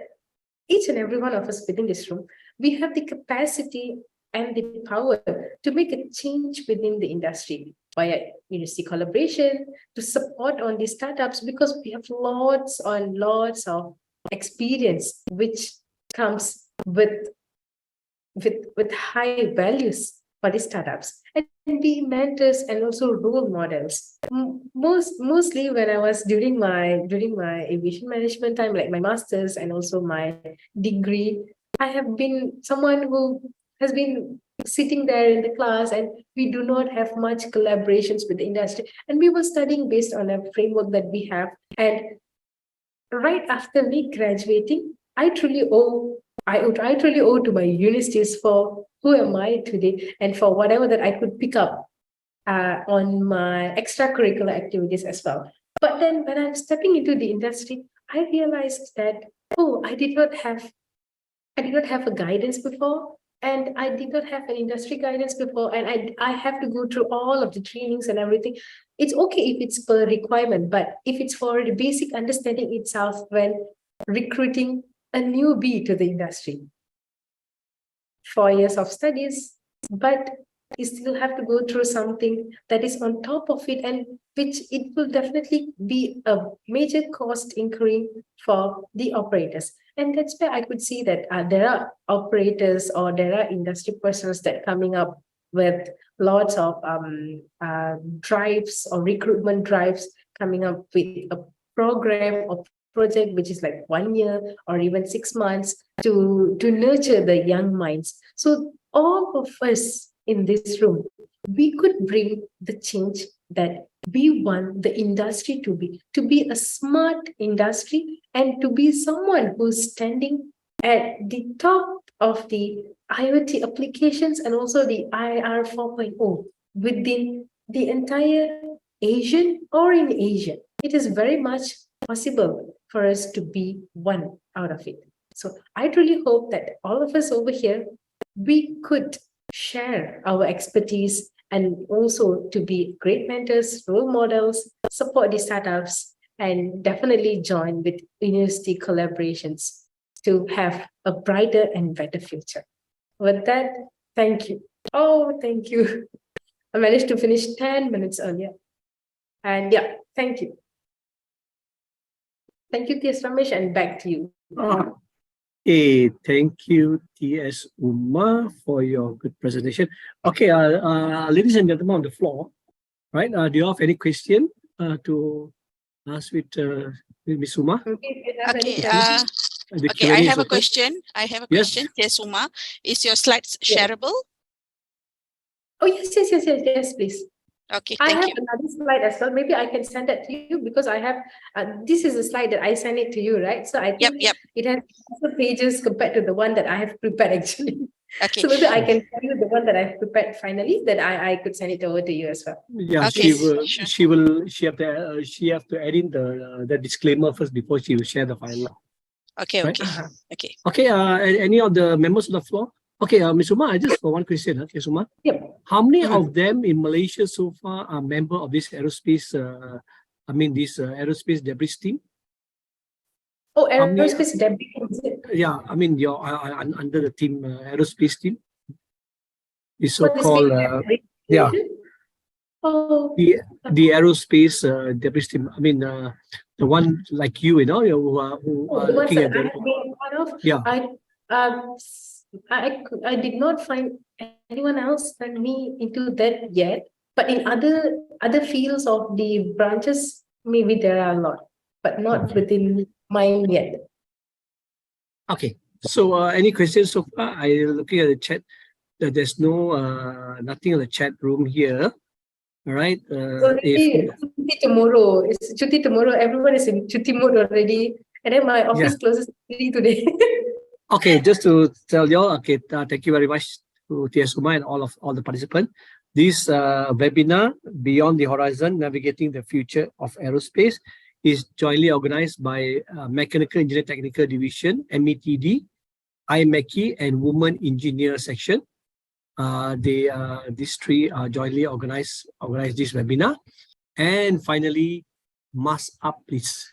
each and every one of us within this room, we have the capacity and the power to make a change within the industry via industry collaboration, to support on these startups, because we have lots of experience which comes with high values for the startups, and be mentors and also role models. Mostly when I was during my aviation management time, like my master's and also my degree, I have been someone who has been sitting there in the class, and we do not have much collaborations with the industry, and we were studying based on a framework that we have. And right after me graduating, I truly owe I truly owe to my universities for who am I today, and for whatever that I could pick up on my extracurricular activities as well. But then when I'm stepping into the industry, I realized that, oh, I did not have a guidance before, and I did not have an industry guidance before, and I have to go through all of the trainings and everything. It's okay if it's per requirement, but if it's for the basic understanding itself when recruiting a newbie to the industry, 4 years of studies, but you still have to go through something that is on top of it, and which it will definitely be a major cost incurring for the operators. And that's where I could see that there are operators or there are industry persons that coming up with lots of drives or recruitment drives, coming up with a program or project which is like 1 year or even 6 months to nurture the young minds. So all of us in this room, we could bring the change that we want the industry to be a smart industry, and to be someone who's standing at the top of the IoT applications and also the IR 4.0 within the entire Asian or in Asia. It is very much possible for us to be one out of it. So I truly hope that all of us over here, we could share our expertise and also to be great mentors, role models, support the startups, and definitely join with university collaborations to have a brighter and better future. With that, thank you. Oh, thank you. I managed to finish 10 minutes earlier. And yeah, thank you. Thank you, T.S. Ramesh, and back to you. Okay, thank you, T.S. Uma, for your good presentation. Okay, ladies and gentlemen on the floor, right? Do you have any question to ask with Ms. Uma? Okay, The okay, I Q&A is have a open. question. I have a Yes. question. Yes, Uma, is your slides shareable? Oh, yes, please. Okay, I thank have you. another slide as well. Maybe I can send that to you, because I have, this is a slide that I sent it to you, right? So I think Yep. it has lots of pages compared to the one that I have prepared actually. Okay. So maybe I can tell you the one that I've prepared finally, that I could send it over to you as well. Yeah, Okay, she sure. she have to add in the disclaimer first before she will share the file. Okay, Right? okay, okay. Okay, any of the members of the floor? Okay, Ms. Uma, I just for one question, okay, Uma. Yep. How many of them in Malaysia so far are member of this aerospace, this aerospace debris team? Oh, How many- aerospace debris. Is it? Yeah, I mean, you're under the team, aerospace team. The What is so-called, debris? yeah, Oh, the aerospace debris team. I mean, the one like you know, who are the ones looking that at I the, have been part of. yeah. I did not find anyone else than me into that yet. But in other fields of the branches, maybe there are a lot, but not Okay. within mine yet. Okay. So, any questions so far? I looking at the chat. There's no nothing in the chat room here. All right. So If maybe Chuti tomorrow. It's Chuti tomorrow. Everyone is in Chuti mode already. And then my office closes 3 today. okay, just to tell you all, okay, thank you very much to Tia Suma and all the participants. This webinar, Beyond the Horizon, Navigating the Future of Aerospace, is jointly organized by Mechanical Engineering Technical Division, METD, IMechE, and Women Engineer Section. These three jointly organize this webinar. And finally, Mask up, please.